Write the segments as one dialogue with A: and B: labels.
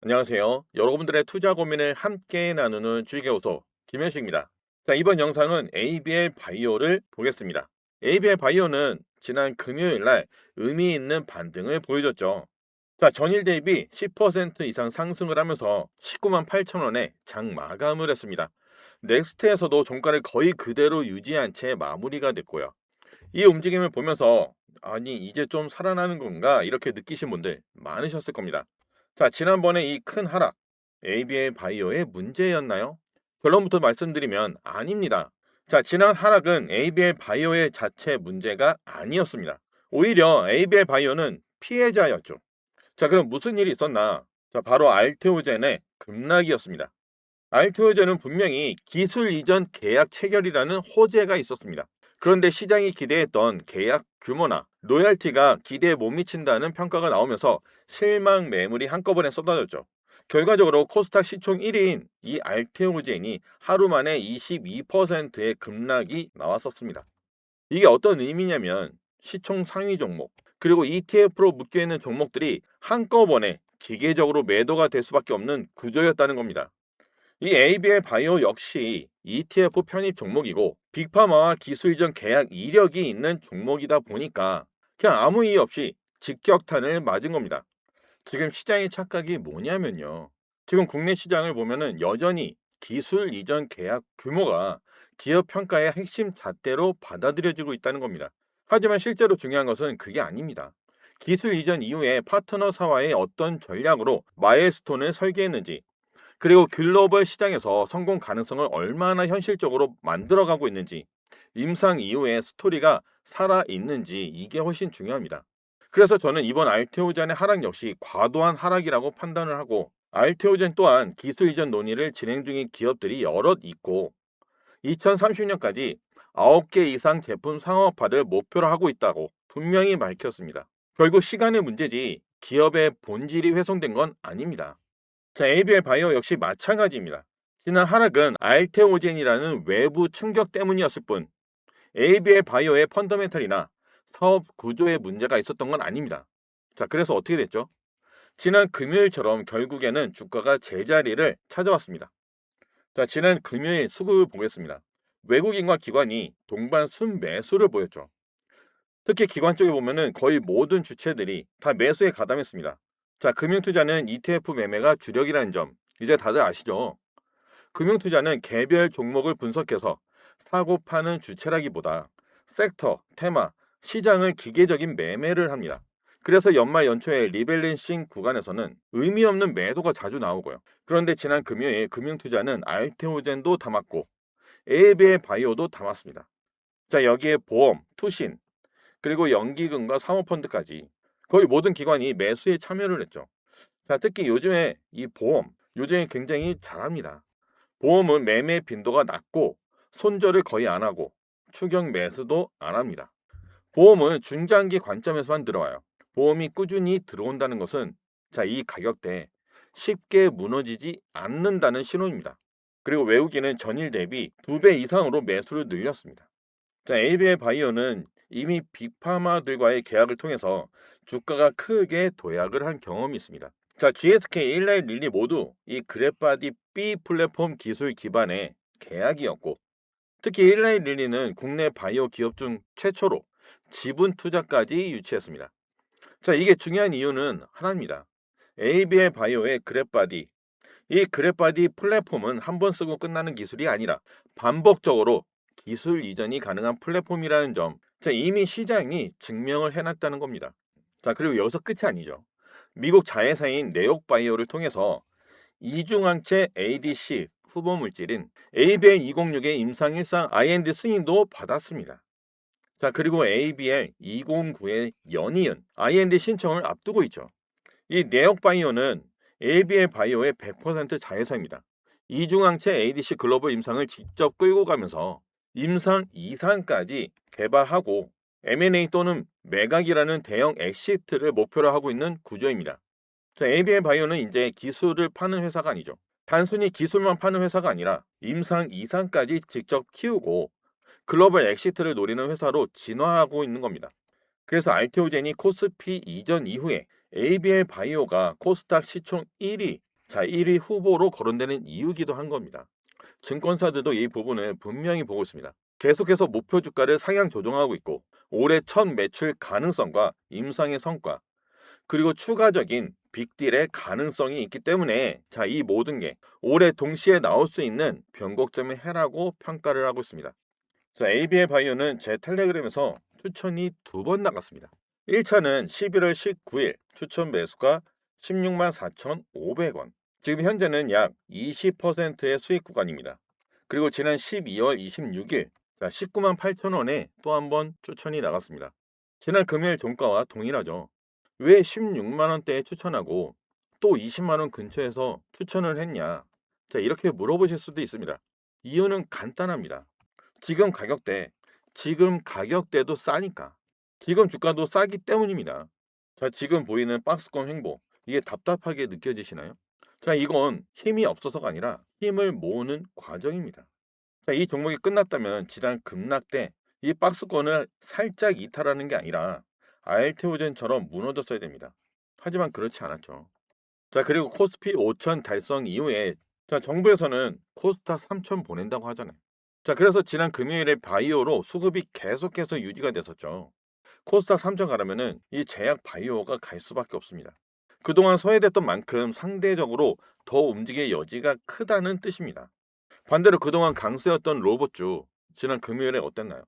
A: 안녕하세요. 여러분들의 투자 고민을 함께 나누는 주식연구소 김현식입니다. 자, 이번 영상은 ABL 바이오를 보겠습니다. ABL 바이오는 지난 금요일 날 의미 있는 반등을 보여줬죠. 자, 전일 대비 10% 이상 상승을 하면서 19만 8천 원에 장 마감을 했습니다. 넥스트에서도 종가를 거의 그대로 유지한 채 마무리가 됐고요. 이 움직임을 보면서 아니 이제 좀 살아나는 건가 이렇게 느끼신 분들 많으셨을 겁니다. 자, 지난번에 이 큰 하락 ABL 바이오의 문제였나요? 결론부터 말씀드리면 아닙니다. 자, 지난 하락은 ABL 바이오의 자체 문제가 아니었습니다. 오히려 ABL 바이오는 피해자였죠. 자, 그럼 무슨 일이 있었나? 자, 바로 알테오젠의 급락이었습니다. 알테오젠은 분명히 기술 이전 계약 체결이라는 호재가 있었습니다. 그런데 시장이 기대했던 계약 규모나 로열티가 기대에 못 미친다는 평가가 나오면서 실망 매물이 한꺼번에 쏟아졌죠. 결과적으로 코스닥 시총 1위인 이 알테오젠이 하루 만에 22%의 급락이 나왔었습니다. 이게 어떤 의미냐면 시총 상위 종목 그리고 ETF로 묶여있는 종목들이 한꺼번에 기계적으로 매도가 될 수밖에 없는 구조였다는 겁니다. 이 ABL 바이오 역시 ETF 편입 종목이고 빅파마와 기술 이전 계약 이력이 있는 종목이다 보니까 그냥 아무 이유 없이 직격탄을 맞은 겁니다. 지금 시장의 착각이 뭐냐면요. 지금 국내 시장을 보면은 여전히 기술 이전 계약 규모가 기업 평가의 핵심 잣대로 받아들여지고 있다는 겁니다. 하지만 실제로 중요한 것은 그게 아닙니다. 기술 이전 이후에 파트너사와의 어떤 전략으로 마일스톤을 설계했는지 그리고 글로벌 시장에서 성공 가능성을 얼마나 현실적으로 만들어가고 있는지, 임상 이후에 스토리가 살아있는지 이게 훨씬 중요합니다. 그래서 저는 이번 알테오젠의 하락 역시 과도한 하락이라고 판단을 하고 알테오젠 또한 기술 이전 논의를 진행 중인 기업들이 여럿 있고 2030년까지 9개 이상 제품 상업화를 목표로 하고 있다고 분명히 밝혔습니다. 결국 시간의 문제지 기업의 본질이 훼손된 건 아닙니다. 자, ABL 바이오 역시 마찬가지입니다. 지난 하락은 알테오젠이라는 외부 충격 때문이었을 뿐 ABL 바이오의 펀더멘털이나 사업 구조에 문제가 있었던 건 아닙니다. 자, 그래서 어떻게 됐죠? 지난 금요일처럼 결국에는 주가가 제자리를 찾아왔습니다. 자, 지난 금요일 수급을 보겠습니다. 외국인과 기관이 동반 순매수를 보였죠. 특히 기관 쪽에 보면은 거의 모든 주체들이 다 매수에 가담했습니다. 자, 금융투자는 ETF 매매가 주력이라는 점 이제 다들 아시죠? 금융투자는 개별 종목을 분석해서 사고 파는 주체라기보다 섹터, 테마, 시장을 기계적인 매매를 합니다. 그래서 연말 연초에 리밸런싱 구간에서는 의미 없는 매도가 자주 나오고요. 그런데 지난 금요일 금융투자는 알테오젠도 담았고 ABL 바이오도 담았습니다. 자, 여기에 보험, 투신, 그리고 연기금과 사모펀드까지 거의 모든 기관이 매수에 참여를 했죠. 자, 특히 요즘에 이 보험, 요즘에 굉장히 잘합니다. 보험은 매매 빈도가 낮고 손절을 거의 안 하고 추격 매수도 안 합니다. 보험은 중장기 관점에서만 들어와요. 보험이 꾸준히 들어온다는 것은 자, 이 가격대 쉽게 무너지지 않는다는 신호입니다. 그리고 외국인은 전일 대비 2배 이상으로 매수를 늘렸습니다. 자, ABL 바이오는 이미 빅파마들과의 계약을 통해서 주가가 크게 도약을 한 경험이 있습니다. 자, GSK, 일라이 릴리 모두 이 그래파디 B 플랫폼 기술 기반의 계약이었고, 특히 일라이 릴리는 국내 바이오 기업 중 최초로 지분 투자까지 유치했습니다. 자, 이게 중요한 이유는 하나입니다. ABL 바이오의 그래파디, 이 그래파디 플랫폼은 한 번 쓰고 끝나는 기술이 아니라 반복적으로 기술 이전이 가능한 플랫폼이라는 점, 자, 이미 시장이 증명을 해놨다는 겁니다. 자, 그리고 여기서 끝이 아니죠. 미국 자회사인 네옥바이오를 통해서 이중항체 ADC 후보 물질인 ABL206의 임상 1상 IND 승인도 받았습니다. 자, 그리고 ABL209의 연이은 IND 신청을 앞두고 있죠. 이 네옥바이오는 ABL 바이오의 100% 자회사입니다. 이중항체 ADC 글로벌 임상을 직접 끌고 가면서 임상 2상까지 개발하고 M&A 또는 매각이라는 대형 엑시트를 목표로 하고 있는 구조입니다. 자, ABL 바이오는 이제 기술을 파는 회사가 아니죠. 단순히 기술만 파는 회사가 아니라 임상 2상까지 직접 키우고 글로벌 엑시트를 노리는 회사로 진화하고 있는 겁니다. 그래서 알테오젠이 코스피 이전 이후에 ABL 바이오가 코스닥 시총 1위 자, 1위 후보로 거론되는 이유기도 한 겁니다. 증권사들도 이 부분을 분명히 보고 있습니다. 계속해서 목표 주가를 상향 조정하고 있고 올해 첫 매출 가능성과 임상의 성과 그리고 추가적인 빅딜의 가능성이 있기 때문에 자, 이 모든 게 올해 동시에 나올 수 있는 변곡점의 해라고 평가를 하고 있습니다. 자, ABL 바이오는 제 텔레그램에서 추천이 두 번 나갔습니다. 1차는 11월 19일 추천 매수가 16만 4,500원. 지금 현재는 약 20%의 수익 구간입니다. 그리고 지난 12월 26일 19만 8천원에 또 한 번 추천이 나갔습니다. 지난 금요일 종가와 동일하죠. 왜 16만 원대에 추천하고 또 20만 원 근처에서 추천을 했냐? 자, 이렇게 물어보실 수도 있습니다. 이유는 간단합니다. 지금 가격대, 지금 가격대도 싸니까. 지금 주가도 싸기 때문입니다. 자, 지금 보이는 박스권 횡보, 이게 답답하게 느껴지시나요? 자, 이건 힘이 없어서가 아니라 힘을 모으는 과정입니다. 자, 이 종목이 끝났다면 지난 급락 때 이 박스권을 살짝 이탈하는 게 아니라 알테오젠처럼 무너졌어야 됩니다. 하지만 그렇지 않았죠. 자, 그리고 코스피 5천 달성 이후에 자, 정부에서는 코스닥 3천 보낸다고 하잖아요. 자, 그래서 지난 금요일에 바이오로 수급이 계속해서 유지가 됐었죠. 코스닥 3천 가려면은 이 제약 바이오가 갈 수밖에 없습니다. 그동안 소외됐던 만큼 상대적으로 더 움직일 여지가 크다는 뜻입니다. 반대로 그동안 강세였던 로봇주 지난 금요일에 어땠나요?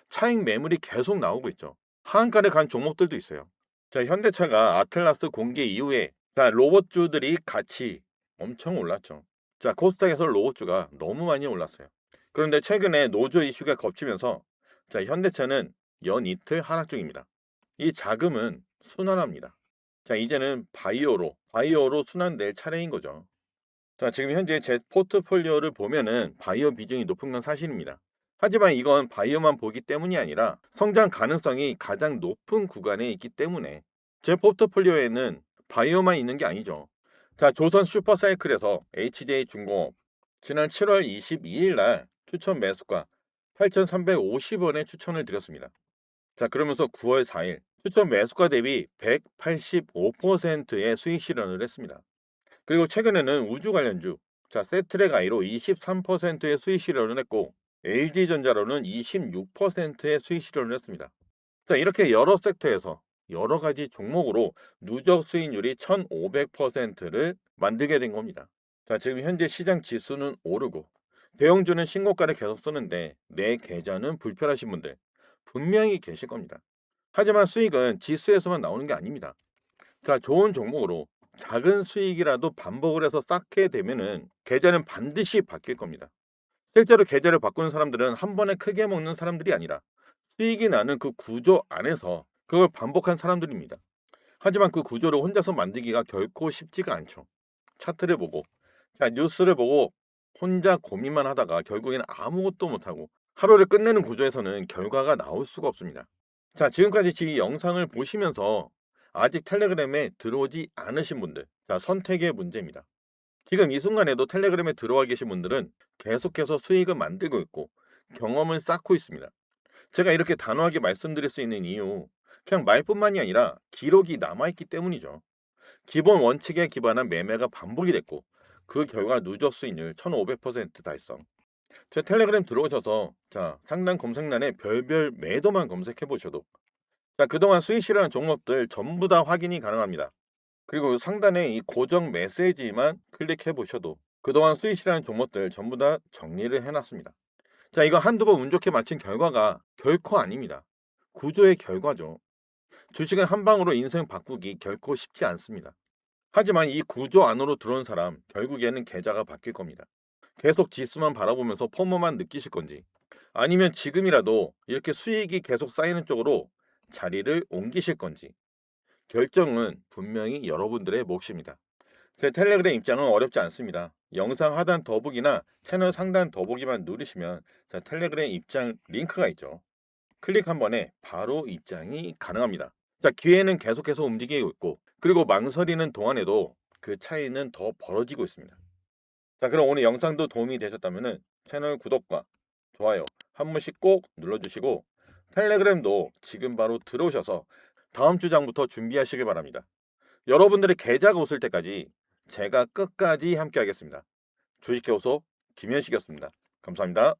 A: 차익 매물이 계속 나오고 있죠. 하한가를 간 종목들도 있어요. 자, 현대차가 아틀라스 공개 이후에 자, 로봇주들이 같이 엄청 올랐죠. 자, 코스닥에서 로봇주가 너무 많이 올랐어요. 그런데 최근에 노조 이슈가 겹치면서 자, 현대차는 연 이틀 하락 중입니다. 이 자금은 순환합니다. 자, 이제는 바이오로 순환될 차례인 거죠. 자, 지금 현재 제 포트폴리오를 보면은 바이오 비중이 높은 건 사실입니다. 하지만 이건 바이오만 보기 때문이 아니라 성장 가능성이 가장 높은 구간에 있기 때문에 제 포트폴리오에는 바이오만 있는 게 아니죠. 자, 조선 슈퍼사이클에서 HJ 중공업 지난 7월 22일 날 추천 매수가 8,350원에 추천을 드렸습니다. 자, 그러면서 9월 4일 추천 매수가 대비 185%의 수익 실현을 했습니다. 그리고 최근에는 우주 관련주, 자, 세트랙 아이로 23%의 수익 실현을 했고, LG전자로는 26%의 수익 실현을 했습니다. 자, 이렇게 여러 섹터에서 여러 가지 종목으로 누적 수익률이 1500%를 만들게 된 겁니다. 자, 지금 현재 시장 지수는 오르고, 대형주는 신고가를 계속 쓰는데, 내 계좌는 불편하신 분들 분명히 계실 겁니다. 하지만 수익은 지수에서만 나오는 게 아닙니다. 자, 좋은 종목으로 작은 수익이라도 반복을 해서 쌓게 되면은 계좌는 반드시 바뀔 겁니다. 실제로 계좌를 바꾸는 사람들은 한 번에 크게 먹는 사람들이 아니라 수익이 나는 그 구조 안에서 그걸 반복한 사람들입니다. 하지만 그 구조를 혼자서 만들기가 결코 쉽지가 않죠. 차트를 보고, 자, 뉴스를 보고 혼자 고민만 하다가 결국에는 아무것도 못하고 하루를 끝내는 구조에서는 결과가 나올 수가 없습니다. 자, 지금까지 이 영상을 보시면서 아직 텔레그램에 들어오지 않으신 분들, 자, 선택의 문제입니다. 지금 이 순간에도 텔레그램에 들어와 계신 분들은 계속해서 수익을 만들고 있고 경험을 쌓고 있습니다. 제가 이렇게 단호하게 말씀드릴 수 있는 이유, 그냥 말뿐만이 아니라 기록이 남아있기 때문이죠. 기본 원칙에 기반한 매매가 반복이 됐고 그 결과 누적 수익률 1500% 달성. 제 텔레그램 들어오셔서 자, 상단 검색란에 별별 매도만 검색해 보셔도 자, 그동안 수익 실현 종목들 전부 다 확인이 가능합니다. 그리고 상단에 이 고정 메시지만 클릭해 보셔도 그동안 수익 실현 종목들 전부 다 정리를 해놨습니다. 자, 이거 한두 번 운 좋게 맞힌 결과가 결코 아닙니다. 구조의 결과죠. 주식은 한 방으로 인생 바꾸기 결코 쉽지 않습니다. 하지만 이 구조 안으로 들어온 사람 결국에는 계좌가 바뀔 겁니다. 계속 지수만 바라보면서 포모만 느끼실 건지 아니면 지금이라도 이렇게 수익이 계속 쌓이는 쪽으로 자리를 옮기실 건지 결정은 분명히 여러분들의 몫입니다. 제 텔레그램 입장은 어렵지 않습니다. 영상 하단 더보기나 채널 상단 더보기만 누르시면 제 텔레그램 입장 링크가 있죠. 클릭 한 번에 바로 입장이 가능합니다. 자, 기회는 계속해서 움직이고 있고 그리고 망설이는 동안에도 그 차이는 더 벌어지고 있습니다. 자, 그럼 오늘 영상도 도움이 되셨다면 채널 구독과 좋아요 한 번씩 꼭 눌러주시고 텔레그램도 지금 바로 들어오셔서 다음 주장부터 준비하시길 바랍니다. 여러분들의 계좌가 웃을 때까지 제가 끝까지 함께 하겠습니다. 주식교수 김현식이었습니다. 감사합니다.